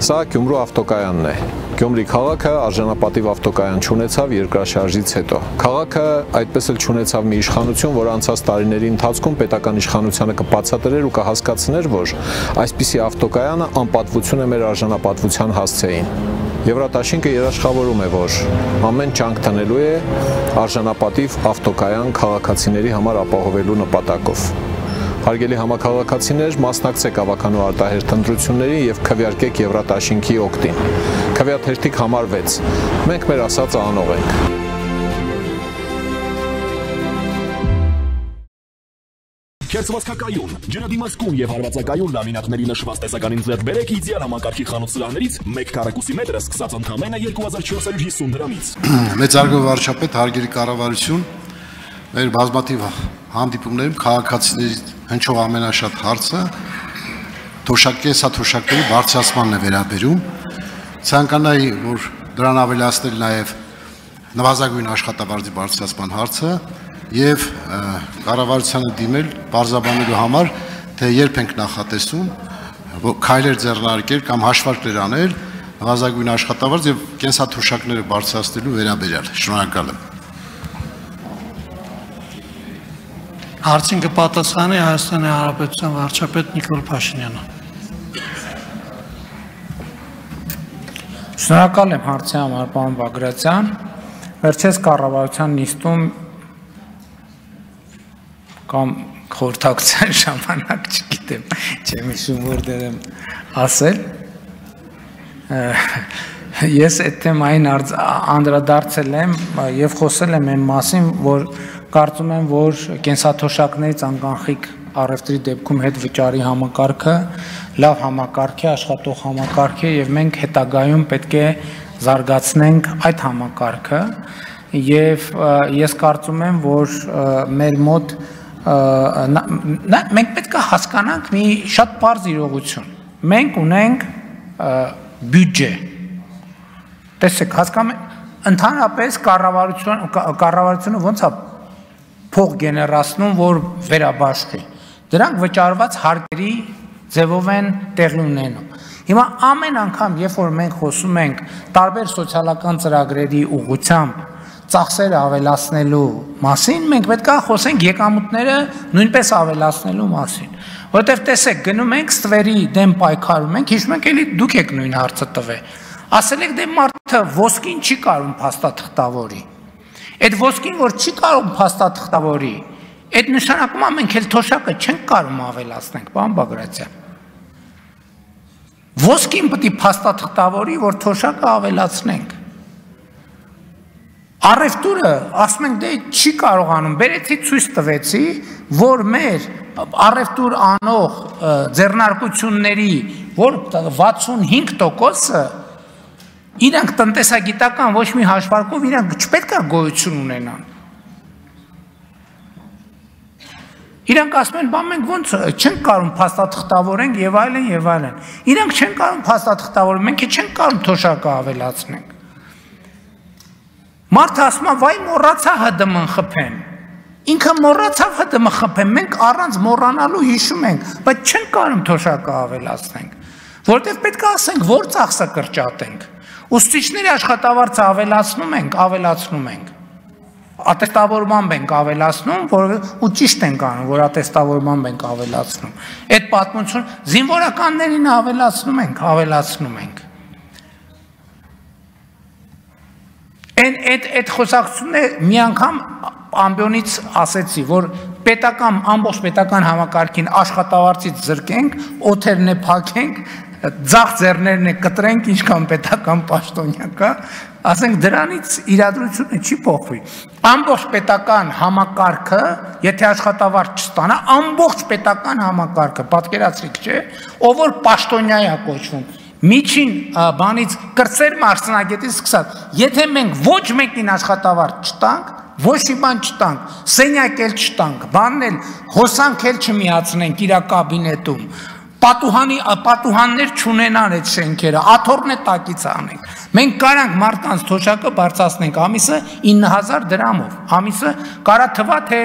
Սա Գյումրու ավտոկայանն է։ Գյումրի քաղաքը արժանապատիվ ավտոկայան չունեցավ երկրաշարժից հետո։ Քաղաքը այդպես էլ չունեցավ մի իշխանություն, որ անցած տարիների ընթացքում պետական իշխանությանը կբացատրեր ու կհասկացներ, որ այսպիսի ավտոկայանը անպատվություն է մեր արժանապատվության հասցեին։ Եվրատաշինքը երաշխավորում է, որ ամեն ջանք տնելու է արժանապատիվ ավտոկայան քաղաքացիների համար ապահովելու նպատակով։ Հարգելի համաքաղաքացիներ, մասնակցեք ավականու արտահերթ ընտրություններին եւ քվեարկեք Եվրատաշինքի օգտին։ Քվեաթերթիկ համար 6։ Մենք մեր ասածը անող ենք։ Քերծվածքակայուն, ջրադիմացկուն եւ հարվածակայուն լամինատների նշված տեսականին ձեռք բերեք իդեալ համակարգի խանութ սրահներից 1 քառակուսի մետրը սկսած ընդամենը 2450 դրամից։ Մեծարգո վարչապետ, հարգելի կառավարություն, մեր բազմաթիվ հանդիպումներում քաղաքացիների հնչող ամենաշատ հարցը թոշակների բարձրացմանն է վերաբերում։ Ցանկանայի, որ դրան ավելացնել նաև նվազագույն աշխատավարձի բարձրացման հարցը եւ կառավարությանը դիմել բարձրաբանելու համար, թե երբ ենք նախատեսում քայլեր ձեռնարկել կամ հաշվարկներ անել նվազագույն աշխատավարձ եւ կենսաթոշակները բարձրացնելու վերաբերյալ։ Շնորհակալ եմ։ Հարցին կպատասխանի Հայաստանի Հանրապետության վարչապետ Նիկոլ Փաշինյանը։ Շնորհակալ եմ հարցի համար, պարոն Բագրատյան։ Վերջերս կառավարության նիստում կամ խորհրդակցության ժամանակ, չգիտեմ, չեմ հիշում որտեղ եմ ասել, ես այդ թեմային անդրադարձել եմ եւ խոսել եմ այն մասին, որ կարծում եմ, որ կենսաթոշակներից անկանխիկ առևտրի դեպքում հետ վճարի համակարգը լավ համակարգ է, աշխատող համակարգ է եւ մենք հետագայում պետք է զարգացնենք այդ համակարգը եւ ես կարծում եմ, որ մեր մոտ մենք պետք է հասկանանք մի շատ բարձ իրողություն։ Մենք ունենք բյուջե։ Տեսեք, հասկանում եք, ընդհանրապես կառավարությունը ոնց է փող գեներացնում, որ վերաբաշխի։ Դրանք վճարված հարկերի ձևով են տեղի ունենում։ Հիմա ամեն անգամ, երբ որ մենք խոսում ենք տարբեր սոցիալական ծրագրերի ուղղությամբ ծախսերը ավելացնելու մասին, մենք պետք է խոսենք եկամուտները նույնպես ավելացնելու մասին։ Որտեվ տեսեք, գնում ենք ստվերի դեմ պայքարում ենք, հիշում ենք էլի դուք եք նույն հարցը տվել։ Ասել եք դե մարդը ոսկին չի կարող փաստաթղթավորի։ Այդ ոսկին, որ չի կարող փաստաթղթավորի, այդ նշանակում է մենք էլ թոշակը չենք կարող ավելացնենք, պարոն Բագրատյան։ Ոսկին պետք է փաստաթղթավորի, որ թոշակը ավելացնենք։ Առևտուրը, ասում ենք, դե չի կարողանում, բերեցի ցույց տվեցի, որ մեր առևտուր անող ձեռնարկությունների, որ 65%-ը իրանք տնտեսագիտական ոչ մի հաշվարկով իրանք չպետք է գոյություն ունենան։ Իրանք ասում են, բան մենք ոնց չենք կարող փաստաթղթավորենք եւ այլն եւ այլն։ Իրանք չեն կարող փաստաթղթավորել, մենք չենք կարող թոշակը ավելացնենք։ Մարդը ասում է, վայ մոռացա ՀԴՄ խփեն։ Ինքը մոռացավ ՀԴՄ խփեն, մենք առանց մոռանալու հիշում ենք, բայց չենք կարող թոշակը ավելացնենք, որտեղ պետք է ասենք, որ ծախսը կրճատենք։ Ուսուցիչների աշխատավարձը ավելացնում ենք։ Ատեստավորմամբ ենք ավելացնում, ու ճիշտ ենք անում, որ ատեստավորմամբ ենք ավելացնում։ Այդ պատմություն զինվորականներին ավելացնում ենք։ Այդ խոսակցությունը մի անգամ ամբիոնից ասեցի, որ ամբողջ պետական համակարգին աշխատավարձից զրկենք, օթերն է փակենք, ձախ ձեռներն է կտրենք, ինչքան պետական պաշտոնյա կա, ասենք դրանից իրադրությունը չի փոխվի։ Ամբողջ պետական համակարգը, եթե աշխատավարձ չստանա, ամբողջ պետական համակարգը, պատկերացրիք, չէ, ով որ պաշտոնյա է կոչվում, միջին բանից կրծեր մարզնագետից սկսած, եթե մենք ոչ մեկին աշխատավարձ չտանք, ոչ մի բան չտանք, սենյակ էլ չտանք, բանն էլ հոսանք էլ չմիացնենք իր կաբինետում, պատուհաններ չունենան այդ շենքերը, աթոռն է տակից անենք։ Մենք կարանք մարդկանց թոշակը բարձրացնենք ամիսը 9000 դրամով, ամիսը կարա թվա թե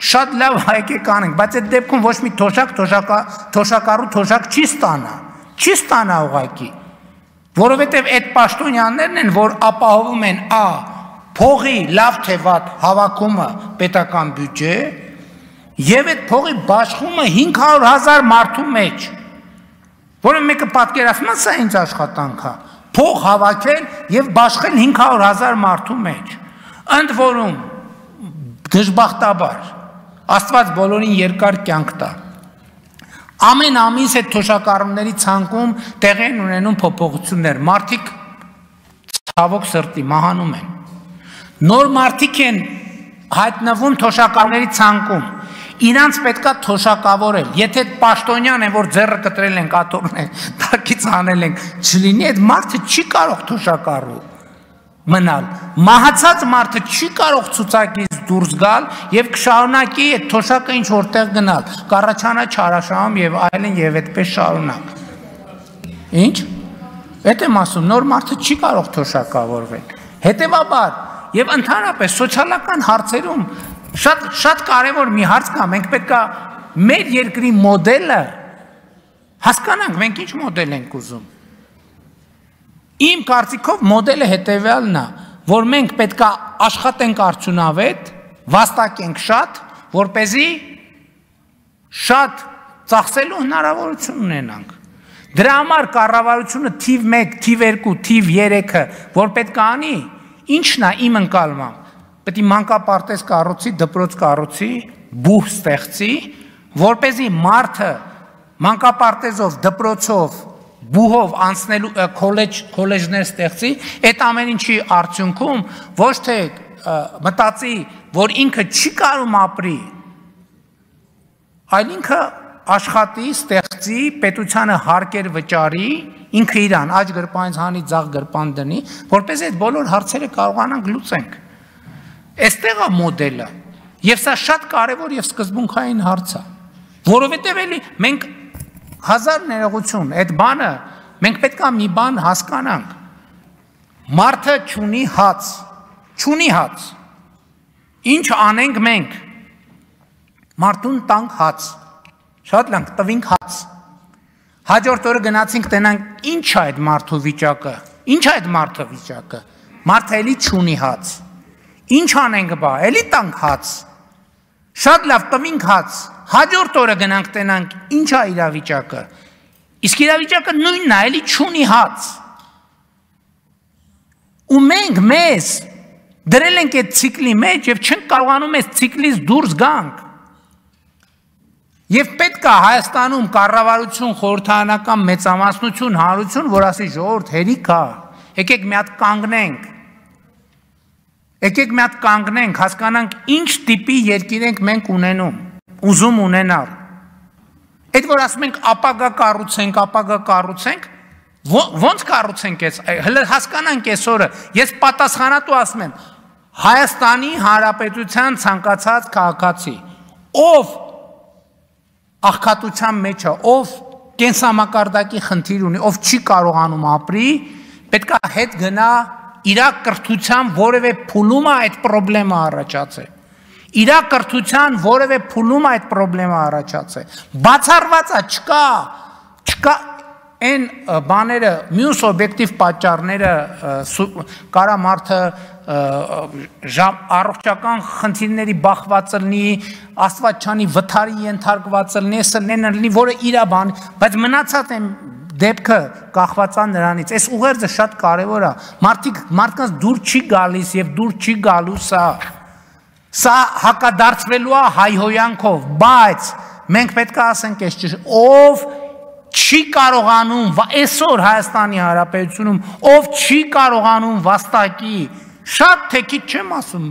շատ լավ հայկեք անենք, բայց այդ դեպքում ոչ մի թոշակառու թոշակ չի ստանա ուղղակի։ Որովհետև այդ պաշտոնյաներն են, որ ապահովում են a փողի լավ թե վատ հավաքումը պետական բյուջե եւ այդ փողի բաշխումը 500,000 մարդու մեջ, որը մեկը պատկերացնում է, սա ինձ աշխատանք է, փող հավաքել եւ բաշխել 500,000 մարդու մեջ, ընդ որում դժբախտաբար Աստված բոլորին երկար կյանք տա։ Ամեն ամիս այդ թոշակառուների ցանկում տեղի են ունենում փոփոխություններ, մարդիկ ցավոք սրտի մահանում են։ Նոր մարդիկ են հայտնվում թոշակառուների ցանկում, իրանց պետքա թոշակավորել, եթե պաշտոնյան են, որ ձեռը կտրել են կատորներ, տակից անել են, չլինի, այդ մարդը չի կարող թոշակառու մնալ, մահացած մարդը չի կարող ցուցակից դուրս գալ եւ կշարունակի այդ թոշակը ինչ որտեղ գնալ, կառաջանա չարաշահում եւ այլն եւ այդպես շարունակ։ Ինչ? Այդ եմ ասում, նոր մարդը չի կարող թոշակավորվել։ Հետեւաբար եւ ընդհանրապես սոցիալական հարցերում շատ կարևոր մի հարց կա, մենք պետքա մեր երկրի մոդելը հասկանանք, մենք ինչ մոդել ենք ուզում։ Իմ կարծիքով մոդելը հետևյալն է, որ մենք պետքա աշխատենք արդյունավետ, վաստակենք շատ, որպեսզի շատ ծախսելու հնարավորություն ունենանք։ Դրա համար կառավարությունը թիվ 1, թիվ 2, թիվ 3-ը, որ պետք է անի, ինչն է իմ ընկալմամբ, պետք է մանկապարտեզ կառուցի, դպրոց կառուցի, բուհ ստեղծի, որպեսզի մարդը մանկապարտեզով, դպրոցով, բուհով անցնելու քոլեջներ ստեղծի, այդ ամեն ինչի արդյունքում ոչ թե մտածի, որ ինքը չի կարող ապրի, այլ ինքը աշխատի, ստեղծի, պետությանը հարկեր վճարի, ինքը իրան աջ գրպանից հանի, ձախ գրպան դնի, որպես այդ բոլոր հարցերը կարողանանք լուծենք։ Այստեղ է մոդելը, եւ սա շատ կարևոր եւ սկզբունքային հարց է, որովհետեւ էլի մենք հազար ներողություն, այդ բանը մենք պետք է մի բան հասկանանք։ Մարդը չունի հաց։ Ինչ անենք մենք։ Մարդուն տանք հաց։ Շատ լավ, տվինք հաց։ Հաջորդ օրը գնացինք տենանք ինչ է այդ մարդու վիճակը։ Ինչ է այդ մարդու վիճակը։ Մարդը էլի չունի հաց։ Ինչ անենք բա, էլի տանք հաց։ Շատ լավ, տվինք հաց, հաջորդ օրը գնանք տենանք, ինչ է իրավիճակը, իսկ իրավիճակը նույնն է, էլի չունի հաց։ Ու մենք մեզ դրել ենք այդ ցիկլի մեջ եւ չենք կարողանում այս ցիկլից դուրս գանք։ Եվ պետք է Հայաստանում կառավարություն, խորհրդարանական մեծամասնություն, հանրություն, որ ասի ժողովուրդ հերիք է, եկեք մի հատ կանգնենք։ Եկեք մի հատ կանգնենք, հասկանանք ինչ տիպի երկիր ենք մենք ունենում, ուզում ունենալ։ Այդ որ ասում ենք ապագա կառուցենք, ոնց կառուցենք այս, հələ հասկանանք այսօրը, ես պատասխանատու ասում եմ, Հայաստանի Հանրապետության ցանկացած քաղաքացի, ով աղքատության մեջ է, ով կենսամակարդակի խնդիր ունի, ով չի կարողանում ապրի, պետք է հետ գնա իր կրթության որևէ փուլում է այդ պրոբլեմը առաջացել։ Իր կրթության որևէ փուլում է այդ պրոբլեմը առաջացել։ Բացառված է, չկա այն բաները, մյուս օբյեկտիվ պատճառները, կարա մարդը առողջական խնդիրների բախված լինի, Աստված չանի վթարի ենթարկված լինի, որը իր բան, բայց մնացած են դեպքը կախվածա նրանից, այս ուղերձը շատ կարևոր է, մարդկանց դուր չի գալիս և դուր չի գալու սա հակադարձվելու է հայհոյանքով, բայց մենք պետք է ասենք այս ճիշտ, ով չի կարողանում, այսօր Հայաստանի Հանրապետությունում, ով չի կարողանում վաստակի, շատ թեքիտ չեմ ասում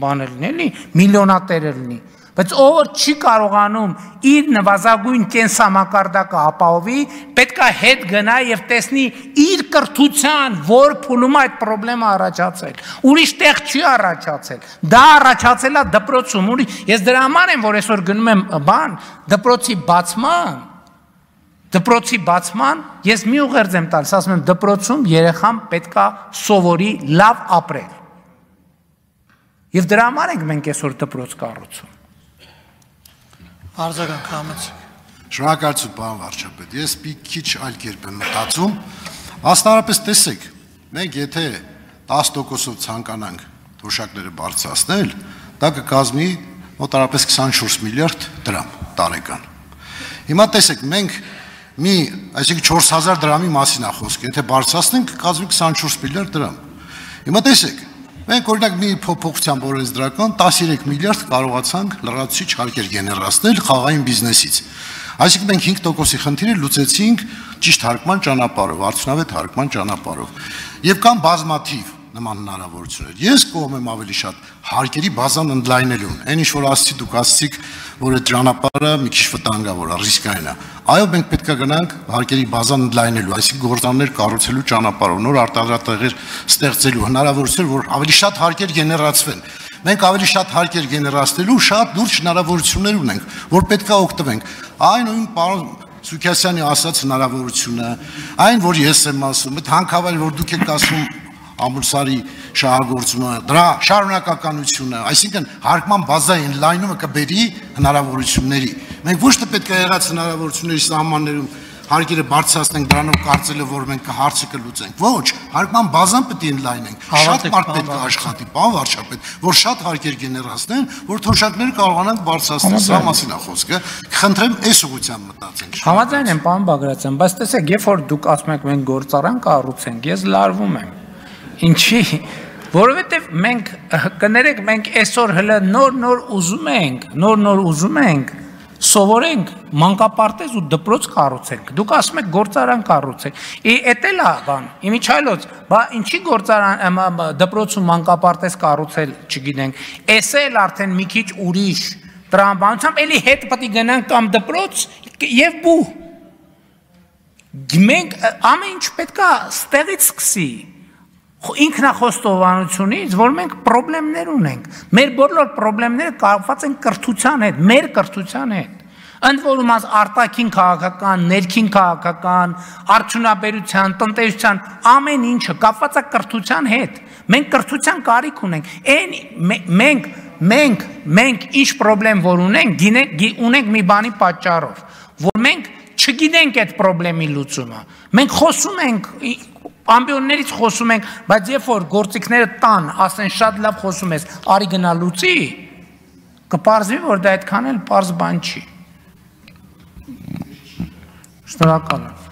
բաներ լինի, միլիոնատերը լինի, բայց ով չի կարողանում իր նվազագույն կենսամակարդակը ապահովի, պետք է հետ գնա եւ տեսնի իր կրթության, որ փուլում այդ խնդրեմը առաջացել։ Ուրիշ տեղ չի առաջացել։ Դա առաջացել է դպրոցում։ Ես դրա համար եմ, որ այսօր գնում եմ դպրոցի բացման, ես մի ուղերձ եմ տալիս, ասում եմ դպրոցում երեխան պետք է սովորի լավ ապրել։ Եվ դրա համար ենք մենք այսօր դպրոց կառուցում։ Շնորհակալություն, պարոն վարչապետ, ես մի քիչ այլ կերպ եմ մտածում, Աստարապես տեսեք, մենք եթե 10%-ով ցանկանանք թոշակները բարձրացնել, դա կկազմի մոտարապես 24 միլիարդ դրամ տարեկան։ Հիմա տեսեք, մենք այսինքն 4000 դրամի մասին է խոսքը, եթե բարձրացնենք, կկազմի 24 միլիարդ դրամ։ Հիմա տեսեք, մենք օրինակ մի փոփոխությամբ օրենսդրական 13 միլիարդ կարողացանք լրացուցիչ հարկեր գեներացնել խաղային բիզնեսից։ Այսինքն մենք 5%-ի խնդիրը լուծեցինք ճիշտ հարկման ճանապարհով, արդյունավետ հարկման ճանապարհով։ Եվ կան բազմաթիվ նման հնարավորություններ։ Ես կողմ եմ ավելի շատ հարկերի բազան ընդլայնելուն։ Այն ինչ որ ասացի դուք ասացիք, որ այդ ճանապարհը մի քիչ վտանգավոր է, ռիսկային է։ Այո, մենք պետք է գնանք հարկերի բազան ընդլայնելու, այսինքն գործարաններ կառուցելու ճանապարհով, նոր արտադրատեղեր ստեղծելու հնարավորություն, որ ավելի շատ հարկեր գեներացվեն։ Մենք ավելի շատ հարկեր գեներացնելու շատ լուրջ հնարավորություններ ունենք, որ պետք է օգտվենք։ Այն նույն պարոն Սուքասյանի ասած հնարավորությունը, այն որ ես եմ ասում, այդ հանքավայր որ դուք եք ասում ամուլսարի շահագործումը, դրա շարունակականությունը, այսինքն հարկման բազային լայնումը կբերի հնարավորությունների։ Մենք ոչ թե պետք է եղած հնարավորությունների սահմաններում հարկերը բարձրացնենք դրանով կարծելով որ մենք հարցը կլուծենք։ Ոչ, հարկման բազան պետք է ընդլայնենք։ Շատ մարդ պետք է աշխատի, պարոն վարչապետ, որ շատ հարկեր գեներացնեն, որ թոշակները կարողանանք բարձրացնել։ Սա մասին է խոսքը։ Խնդրեմ այս ուղղությամբ մտածենք։ Համաձայն եմ, պարոն Բագրատյան, բայց տեսեք, երբ որ դուք ասում եք մենք գործարան կառուցենք, ես լարվում եմ։ Ինչի, որովհետև մենք կներեք, մենք այսօր հələ նոր ուզում ենք սովորենք մանկապարտեզ ու դպրոց կառուցենք։ Դուք ասում եք գործարան կառուցենք։ Էդ էլ է բան, իմիջայլոց, բա ինչի գործարան դպրոց ու մանկապարտեզ կառուցել, չգիտենք։ Էս էլ արդեն մի քիչ ուրիշ տրամաբանությամբ էլի հետ պետք է գնանք կամ դպրոց եւ բու։ Մենք ամեն ինչ պետք է ստեղից սկսի։ Ինքնախոստովանությունից, որ մենք պրոբլեմներ ունենք։ Մեր բոլոր պրոբլեմները կապված են կրթության հետ, մեր կրթության հետ։ Ընդ որում արտաքին քաղաքական, ներքին քաղաքական, արդյունաբերության, տնտեսության ամեն ինչը կապված է կրթության հետ։ Մենք կրթության կարիք ունենք։ Մենք ինչ պրոբլեմ որ ունենք մի բանի պատճառով, որ մենք չգիտենք այդ պրոբլեմի լուծումը։ Մենք խոսում ենք ամբիոններից խոսում ենք, բայց երբ որ գործիքները տան, ասեն շատ լավ խոսում ես, արի գնա լուծի, կպարզվի, որ դա այդքան էլ պարզ բան չի։ Շնորհակալ եմ։